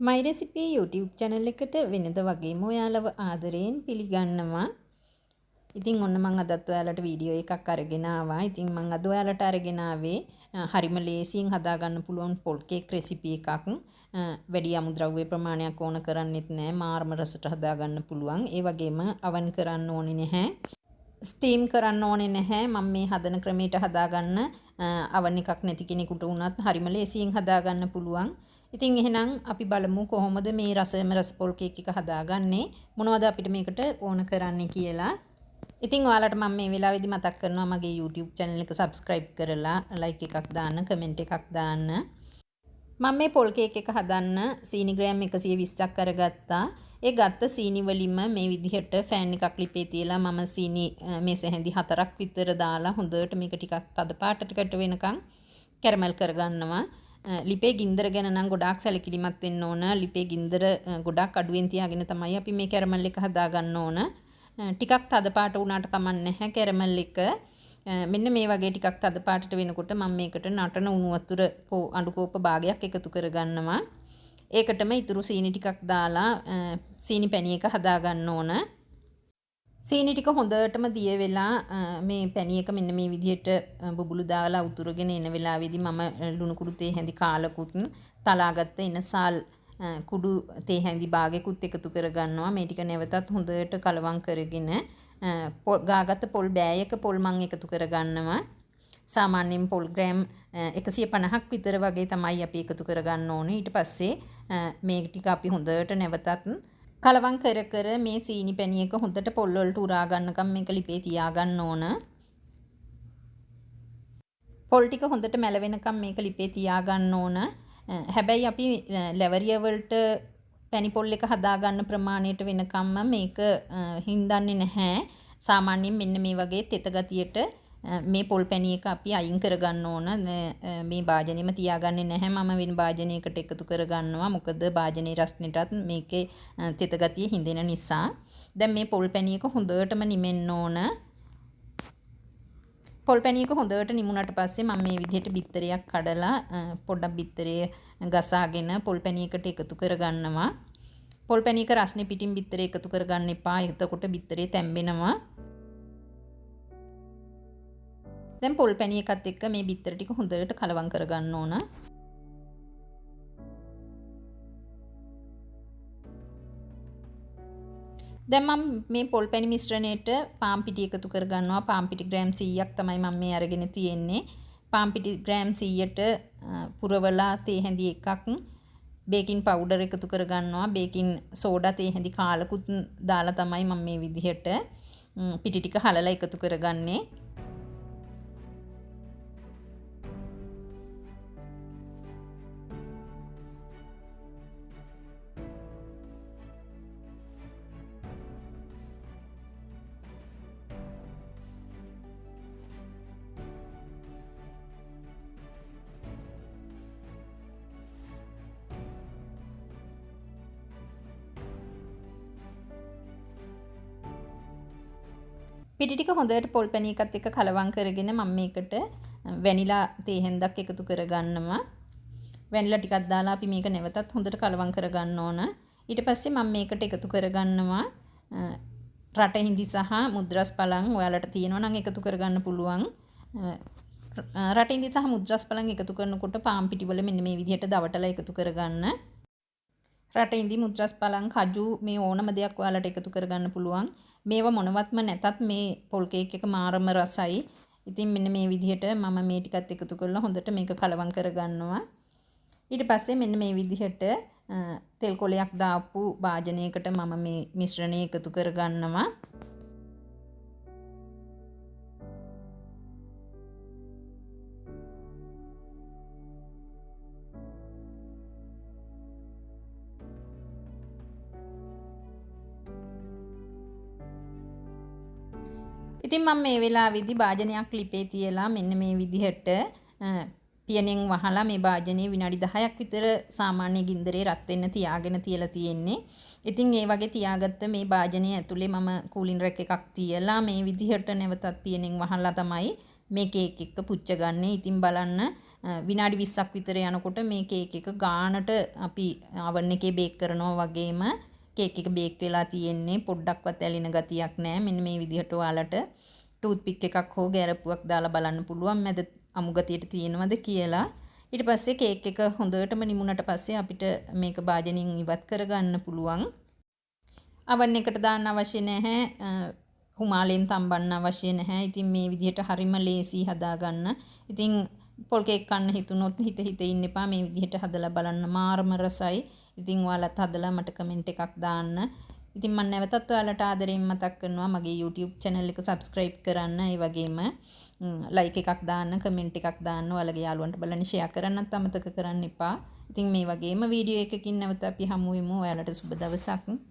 My Recipe YouTube channel එකට වෙනද වගේම ඔයාලව ආදරයෙන් පිළිගන්නවා. ඉතින් ඔන්න මම අදත් ඔයාලට වීඩියෝ එකක් අරගෙන ආවා. ඉතින් මම අද ඔයාලට අරගෙන ආවේ හරිම ලේසියෙන් හදාගන්න පුළුවන් පොල් කේක් රෙසිපි එකක්. වැඩි අමුද්‍රව්‍ය ප්‍රමාණයක් ඕන කරන්නේත් නැහැ. මාර්ම රසට හදාගන්න පුළුවන්. ඒ වගේම අවන් කරන්න ඕනේ නැහැ. ස්ටීම් කරන්න ඕනේ නැහැ. මම මේ හදන ක්‍රමයට හදාගන්න අවන් එකක් නැති කෙනෙකුට වුණත් හරිම ලේසියෙන් හදාගන්න පුළුවන්. ඉතින් එහෙනම් අපි බලමු කොහොමද මේ රස පොල් කේක් එක හදාගන්නේ, මොනවද අපිට මේකට ඕන කරන්නේ කියලා. ඉතින් ඔයාලට මම මේ වෙලාවේදී මතක් කරනවා මගේ YouTube channel එක subscribe කරලා like එකක් දාන්න, comment එකක් දාන්න. මම මේ පොල් කේක් එක හදන්න සීනි ග්‍රෑම් 120ක් අරගත්තා. ඒ ගත්ත සීනි වලින්ම මේ විදිහට ෆෑන් එකක් ලිපේ තියලා මම සීනි මේස හැඳි 4ක් විතර දාලා හොඳට මේක ටිකක් තද පාටකට වෙනකන් කැරමල් කරගන්නවා. ලිපේ ගින්දර ගැන නම් ගොඩාක් සැලකිලිමත් වෙන්න ඕන. ලිපේ ගින්දර ගොඩාක් අඩුවෙන් තියාගෙන තමයි අපි මේ කැරමල් එක හදාගන්න ඕන. ටිකක් තද පාට වුණාට කමක් නැහැ කැරමල් එක. මෙන්න මේ වගේ ටිකක් තද පාටට වෙනකොට මම මේකට නටන උණු වතුර අඬු කෝප්ප භාගයක් එකතු කරගන්නවා. ඒකටම ඉතුරු සීනි ටිකක් දාලා සීනි පැණි එක හදාගන්න ඕන. සීනි ටික හොඳටම දිය වෙලා මේ පැණි එක මෙන්න මේ විදිහට බුබුලු දාලා උතුරගෙන එන වෙලාවේදී මම ලුණු කුඩු තේ හැඳි කාලකුත් තලාගත්ත එනසල් කුඩු තේ හැඳි භාගයකුත් එකතු කරගන්නවා. මේ ටික නැවතත් හොඳට කලවම් කරගෙන ගාගත්ත පොල් බෑයක පොල් මං එකතු කරගන්නවා. සාමාන්‍යයෙන් පොල් ග්‍රෑම් 150ක් විතර වගේ තමයි අපි එකතු කරගන්න ඕනේ. ඊට පස්සේ මේ ටික අපි හොඳට නැවතත් කලවම් කර කර මේ සීනි පැණි එක හොඳට පොල් වලට උරා ගන්නකම් මේක ලිපේ තියාගන්න ඕන. පොල් ටික හොඳට මැල වෙනකම් මේක ලිපේ තියාගන්න ඕන. හැබැයි අපි ලැවරිය වලට පැණි පොල් එක හදාගන්න ප්‍රමාණයට වෙනකම්ම මේක හින්දන්නේ නැහැ. සාමාන්‍යයෙන් මෙන්න මේ වගේ තෙත ගතියට මේ පොල් පැණි එක අපි අයින් කරගන්න ඕන. මේ භාජනෙම තියාගන්නේ නැහැ. මම වෙන භාජනයකට එකතු කරගන්නවා. මොකද භාජනේ රස්නෙටත් මේකේ තෙත ගතිය හිඳෙන නිසා. දැන් මේ පොල් පැණි එක හොඳටම නිමෙන්න ඕන. පොල් පැණි එක හොඳට නිමුණට පස්සේ මම මේ විදිහට බිත්තරයක් කඩලා පොඩ්ඩක් බිත්තරේ ගසාගෙන පොල් පැණි එකට එකතු කරගන්නවා. පොල් පැණි එක රස්නේ පිටින් බිත්තරේ එකතු කරගන්න එපා. එතකොට බිත්තරේ තැම්බෙනවා. දැන් පොල් පැණි එකත් එක්ක මේ බිත්තර ටික හොඳට කලවම් කරගන්න ඕන. දැන් මම මේ පොල් පැණි මිශ්‍රණයට පාන් පිටි එකතු කරගන්නවා. පාන් පිටි ග්‍රෑම් 100ක් තමයි මම මේ අරගෙන තියෙන්නේ. පාන් පිටි ග්‍රෑම් 100ට පුරවලා තේ හැඳි එකක් බේකින් පවුඩර් එකතු කරගන්නවා. බේකින් සෝඩා තේ හැඳි කාලකුත් දාලා තමයි මම මේ විදිහට පිටි ටික හලලා එකතු කරගන්නේ. පිටි ටික හොඳට පොල් පැණි එකත් එක්ක කලවම් කරගෙන මම මේකට වැනිලා තේ හැන්දක් එකතු කරගන්නවා. වැනිලා ටිකක් දාලා අපි මේක නැවතත් හොඳට කලවම් කරගන්න ඕන. ඊට පස්සේ මම මේකට එකතු කරගන්නවා රට හිඳි සහ මුද්‍රස් පළං. ඔයාලට තියෙනවා නම් එකතු කරගන්න පුළුවන්. රට හිඳි සහ මුද්‍රස් පළං එකතු කරනකොට පාන් පිටි වල මෙන්න මේ විදිහට දවටලා එකතු කරගන්න. රට හිඳි මුද්‍රස් පළං කජු මේ ඕනම දෙයක් ඔයාලට එකතු කරගන්න පුළුවන්. මේව මොනවත්ම නැතත් මේ පොල් කේක් එක මාරම රසයි. ඉතින් මෙන්න මේ විදිහට මම මේ ටිකත් එකතු කරලා හොඳට මේක කලවම් කරගන්නවා. ඊට පස්සේ මෙන්න මේ විදිහට තෙල් කොලයක් දාපු භාජනයකට මම මේ මිශ්‍රණය එකතු කරගන්නවා. ඉතින් මම මේ වෙලාවේදී භාජනයක් ලිපේ තියලා මෙන්න මේ විදිහට පියනෙන් වහලා මේ භාජනයේ විනාඩි 10ක් විතර සාමාන්‍ය ගින්දරේ රත් වෙන්න තියාගෙන තියලා තියෙන්නේ. ඉතින් ඒ වගේ තියාගත්ත මේ භාජනයේ ඇතුලේ මම කූලින් රැක් එකක් තියලා මේ විදිහට නැවතත් පියනෙන් වහලා තමයි මේ කේක් එක පුච්ච ගන්න. ඉතින් බලන්න විනාඩි 20ක් විතර යනකොට මේ කේක් එක ගානට අපි oven එකේ බේක් කරනවා වගේම කේක් එක බේක් වෙලා තියෙන්නේ පොඩ්ඩක්වත් ඇලෙන ගතියක් නැහැ. මෙන්න මේ විදිහට ඔයාලට ටූත් පික් එකක් හෝ ගැරප්පුවක් දාලා බලන්න පුළුවන් මැද අමු ගතියට තියෙනවද කියලා. ඊට පස්සේ කේක් එක හොඳටම නිමුණට පස්සේ අපිට මේක භාජනයෙන් ඉවත් කරගන්න පුළුවන්. oven එකට දාන්න අවශ්‍ය නැහැ. හුමාලෙන් තම්බන්න අවශ්‍ය නැහැ. ඉතින් මේ විදිහට හරිම ලේසි හදාගන්න. ඉතින් පොල් කේක් කන්න හිතුනොත් හිත ඉන්න එපා. මේ විදිහට හදලා බලන්න මාරම රසයි. ඉතින් ඔයාලත් හදලා මට කමෙන්ට් එකක් දාන්න. ඉතින් මම නැවතත් ඔයාලට ආදරෙන් මතක් කරනවා මගේ YouTube channel එක subscribe කරන්න. ඒ වගේම like එකක් දාන්න, කමෙන්ට් එකක් දාන්න. ඔයාලගේ යාළුවන්ට බලන්න share කරන්නත් අමතක කරන්න එපා. ඉතින් මේ වගේම වීඩියෝ එකකින් නැවත අපි හමු වෙමු. ඔයාලට සුබ දවසක්.